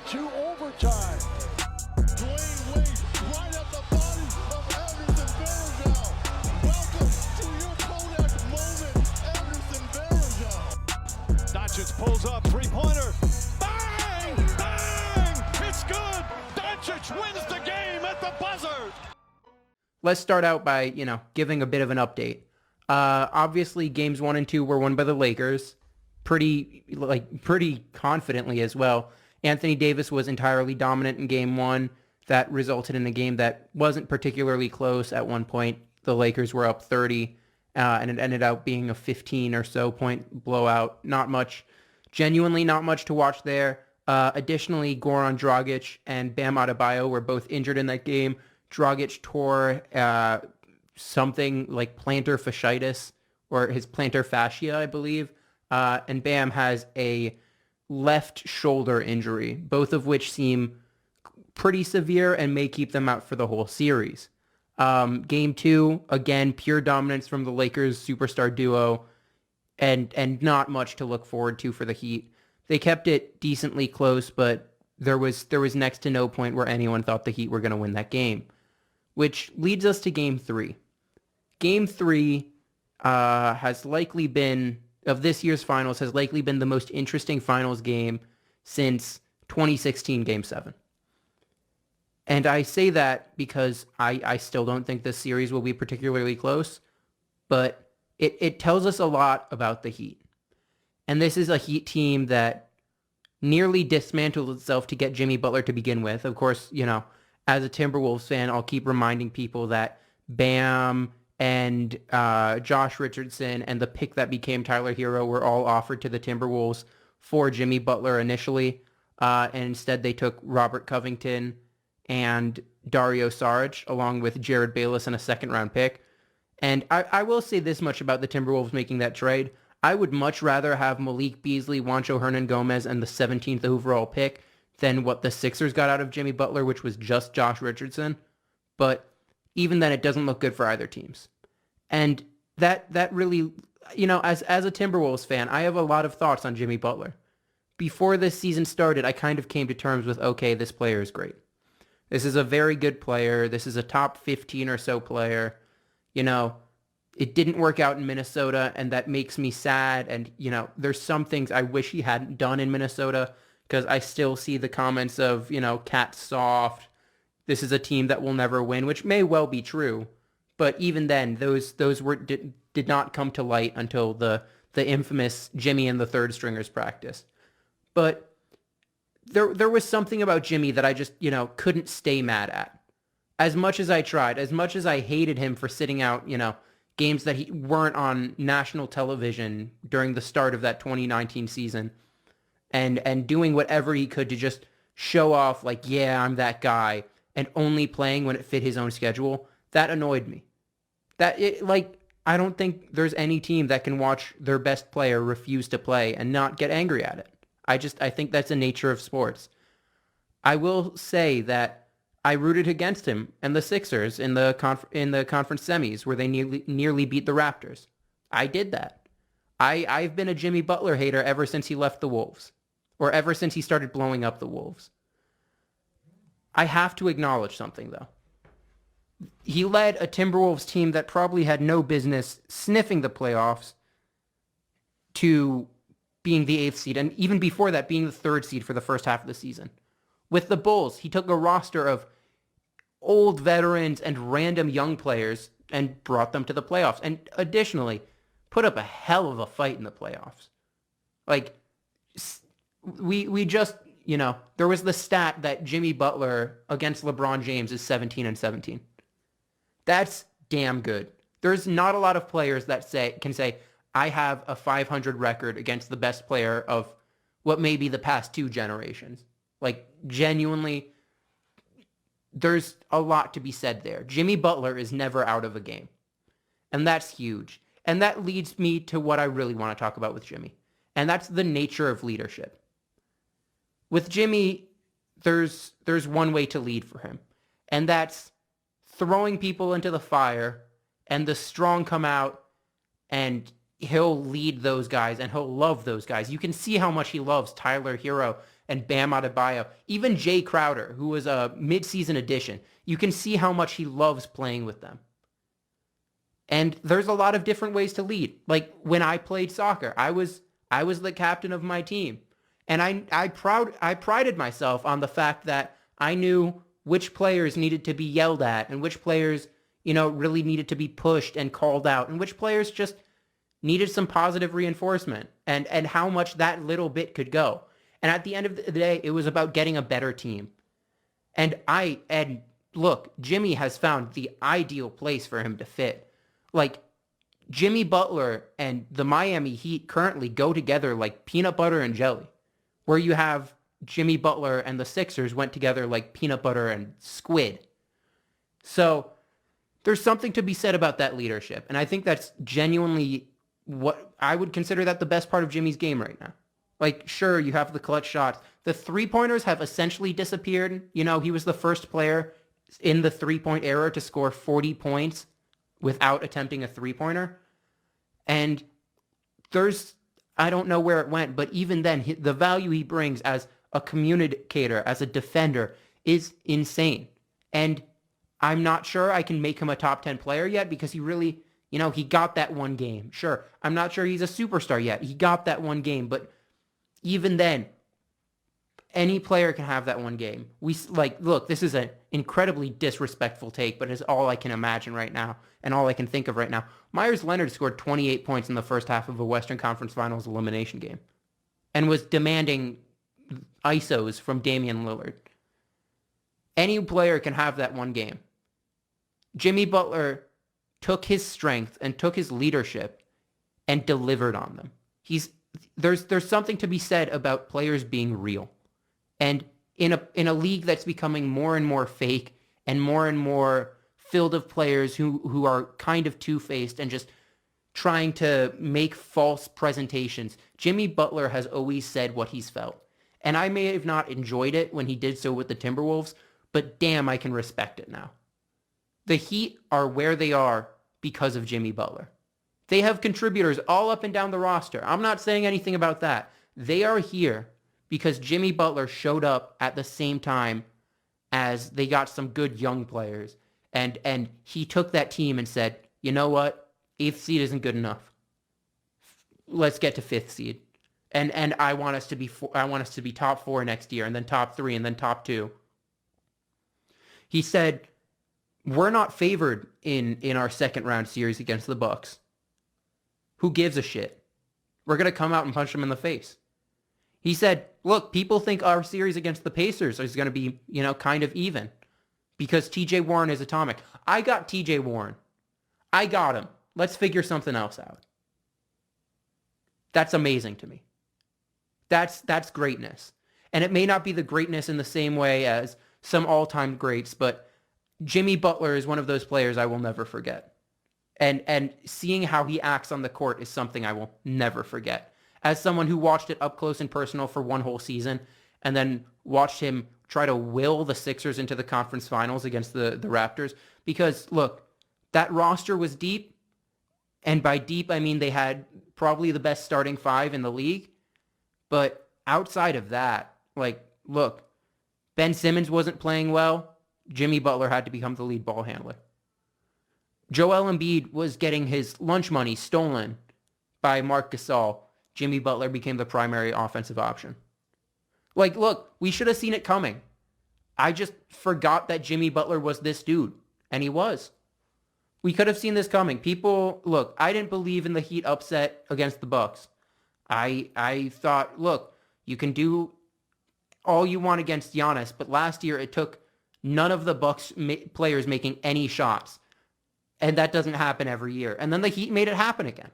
to overtime. Dwayne Wade right at the body of Anderson Varejao. Welcome to your Kodak moment, Anderson Varejao. Doncic pulls up, three-pointer. Bang! Bang! It's good! Doncic wins the game at the buzzer! Let's start out by, giving a bit of an update. Obviously, games 1 and 2 were won by the Lakers, pretty confidently as well. Anthony Davis was entirely dominant in game 1. That resulted in a game that wasn't particularly close. At one point, the Lakers were up 30, and it ended up being a 15 or so point blowout. Genuinely not much to watch there. Additionally, Goran Dragic and Bam Adebayo were both injured in that game. Dragic tore something like plantar fasciitis, or his plantar fascia, I believe. And Bam has a left shoulder injury, both of which seem pretty severe and may keep them out for the whole series. Game 2, again, pure dominance from the Lakers superstar duo, and not much to look forward to for the Heat. They kept it decently close, but there was next to no point where anyone thought the Heat were going to win that game, which leads us to Game 3. Game 3 has likely been, of this year's finals, has likely been the most interesting finals game since 2016 Game 7. And I say that because I still don't think this series will be particularly close, but it tells us a lot about the Heat. And this is a Heat team that nearly dismantled itself to get Jimmy Butler to begin with. Of course, as a Timberwolves fan, I'll keep reminding people that Bam and Josh Richardson and the pick that became Tyler Hero were all offered to the Timberwolves for Jimmy Butler initially. And instead they took Robert Covington and Dario Saric along with Jared Bayless and a second-round pick. And I will say this much about the Timberwolves making that trade. I would much rather have Malik Beasley, Juancho Hernan-Gomez, and the 17th overall pick than what the Sixers got out of Jimmy Butler, which was just Josh Richardson. But even then, it doesn't look good for either teams. And that really, as a Timberwolves fan, I have a lot of thoughts on Jimmy Butler. Before this season started, I kind of came to terms with, okay, this player is great. This is a very good player. This is a top 15 or so player. It didn't work out in Minnesota, and that makes me sad. And, there's some things I wish he hadn't done in Minnesota, because I still see the comments of, Cat's soft. This is a team that will never win, which may well be true. But even then, those did not come to light until the infamous Jimmy and the third stringers practice. But there was something about Jimmy that I just, couldn't stay mad at. As much as I tried, as much as I hated him for sitting out, games that weren't on national television during the start of that 2019 season, and doing whatever he could to just show off, like, yeah, I'm that guy, and only playing when it fit his own schedule, that annoyed me. I don't think there's any team that can watch their best player refuse to play and not get angry at it. I think that's the nature of sports. I will say that I rooted against him and the Sixers in the conference semis where they nearly beat the Raptors. I did that. I've been a Jimmy Butler hater ever since he left the Wolves, or ever since he started blowing up the Wolves. I have to acknowledge something, though. He led a Timberwolves team that probably had no business sniffing the playoffs to being the 8th seed, and even before that, being the 3rd seed for the first half of the season. With the Bulls, he took a roster of old veterans and random young players and brought them to the playoffs. And additionally, put up a hell of a fight in the playoffs. Like, we just, there was the stat that Jimmy Butler against LeBron James is 17-17. That's damn good. There's not a lot of players that can say, I have a 500 record against the best player of what may be the past 2 generations. Like, genuinely, there's a lot to be said there. Jimmy Butler is never out of a game. And that's huge. And that leads me to what I really want to talk about with Jimmy. And that's the nature of leadership. With Jimmy, there's one way to lead for him. And that's throwing people into the fire, and the strong come out, and he'll lead those guys, and he'll love those guys. You can see how much he loves Tyler Hero and Bam Adebayo, even Jay Crowder, who was a midseason addition. You can see how much he loves playing with them. And there's a lot of different ways to lead. Like when I played soccer, I was the captain of my team. And I prided myself on the fact that I knew which players needed to be yelled at and which players, really needed to be pushed and called out and which players just needed some positive reinforcement and how much that little bit could go. And at the end of the day, it was about getting a better team. And look, Jimmy has found the ideal place for him to fit. Like, Jimmy Butler and the Miami Heat currently go together like peanut butter and jelly, where you have Jimmy Butler and the Sixers went together like peanut butter and squid. So there's something to be said about that leadership. And I think that's genuinely what I would consider that the best part of Jimmy's game right now. Like, sure, you have the clutch shots. The three-pointers have essentially disappeared. He was the first player in the three-point era to score 40 points without attempting a three-pointer. And I don't know where it went, but even then, the value he brings as a communicator, as a defender, is insane. And I'm not sure I can make him a top 10 player yet because he really, he got that one game. Sure, I'm not sure he's a superstar yet. He got that one game, but even then, any player can have that one game. Look, this is an incredibly disrespectful take, but it's all I can imagine right now and all I can think of right now. Myers Leonard scored 28 points in the first half of a Western Conference Finals elimination game and was demanding ISOs from Damian Lillard. Any player can have that one game. Jimmy Butler took his strength and took his leadership and delivered on them. There's something to be said about players being real. And in a league that's becoming more and more fake and more filled of players who are kind of two-faced and just trying to make false presentations, Jimmy Butler has always said what he's felt. And I may have not enjoyed it when he did so with the Timberwolves, but damn, I can respect it now. The Heat are where they are because of Jimmy Butler. They have contributors all up and down the roster. I'm not saying anything about that. They are here because Jimmy Butler showed up at the same time as they got some good young players. And he took that team and said, you know what? 8th seed isn't good enough. Let's get to 5th seed. And I want us to be top 4 next year, and then top 3, and then top 2. He said, we're not favored in our second round series against the Bucks. Who gives a shit? We're going to come out and punch them in the face. He said, look, people think our series against the Pacers is going to be, kind of even because TJ Warren is atomic. I got TJ Warren. I got him. Let's figure something else out. That's amazing to me. That's greatness. And it may not be the greatness in the same way as some all-time greats, but Jimmy Butler is one of those players I will never forget. And seeing how he acts on the court is something I will never forget. As someone who watched it up close and personal for one whole season and then watched him try to will the Sixers into the conference finals against the Raptors. Because, look, that roster was deep. And by deep, I mean they had probably the best starting 5 in the league. But outside of that, look, Ben Simmons wasn't playing well. Jimmy Butler had to become the lead ball handler. Joel Embiid was getting his lunch money stolen by Marc Gasol. Jimmy Butler became the primary offensive option. Look, we should have seen it coming. I just forgot that Jimmy Butler was this dude, and he was. We could have seen this coming. Look, I didn't believe in the Heat upset against the Bucks. I thought, look, you can do all you want against Giannis, but last year it took none of the Bucks players making any shots. And that doesn't happen every year. And then the Heat made it happen again.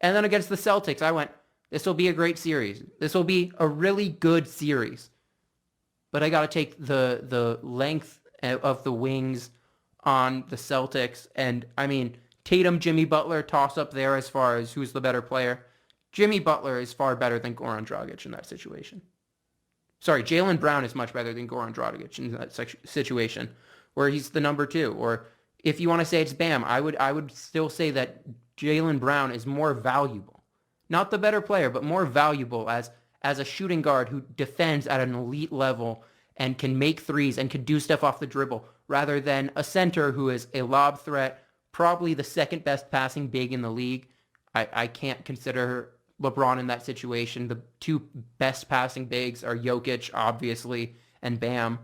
And then against the Celtics, I went, this will be a great series. This will be a really good series. But I got to take the length of the wings on the Celtics. And, I mean, Tatum, Jimmy Butler, toss up there as far as who's the better player. Jimmy Butler is far better than Goran Dragic in that situation. Sorry, Jaylen Brown is much better than Goran Dragic in that situation, where he's the number 2. Or if you want to say it's Bam, I would still say that Jaylen Brown is more valuable. Not the better player, but more valuable as as a shooting guard who defends at an elite level and can make threes and can do stuff off the dribble, rather than a center who is a lob threat, probably the second best passing big in the league. I can't consider LeBron in that situation. The two best passing bigs are Jokic, obviously, and Bam.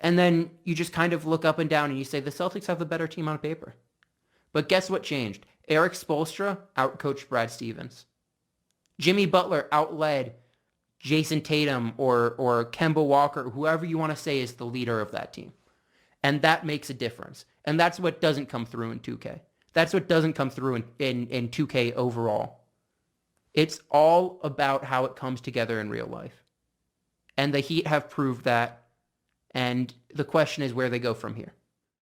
And then you just kind of look up and down and you say the Celtics have the better team on paper. But guess what changed? Eric Spoelstra outcoached Brad Stevens. Jimmy Butler outled Jason Tatum or Kemba Walker, whoever you want to say is the leader of that team. And that makes a difference. And that's what doesn't come through in 2K. That's what doesn't come through in 2K overall. It's all about how it comes together in real life. And the Heat have proved that. And the question is where they go from here.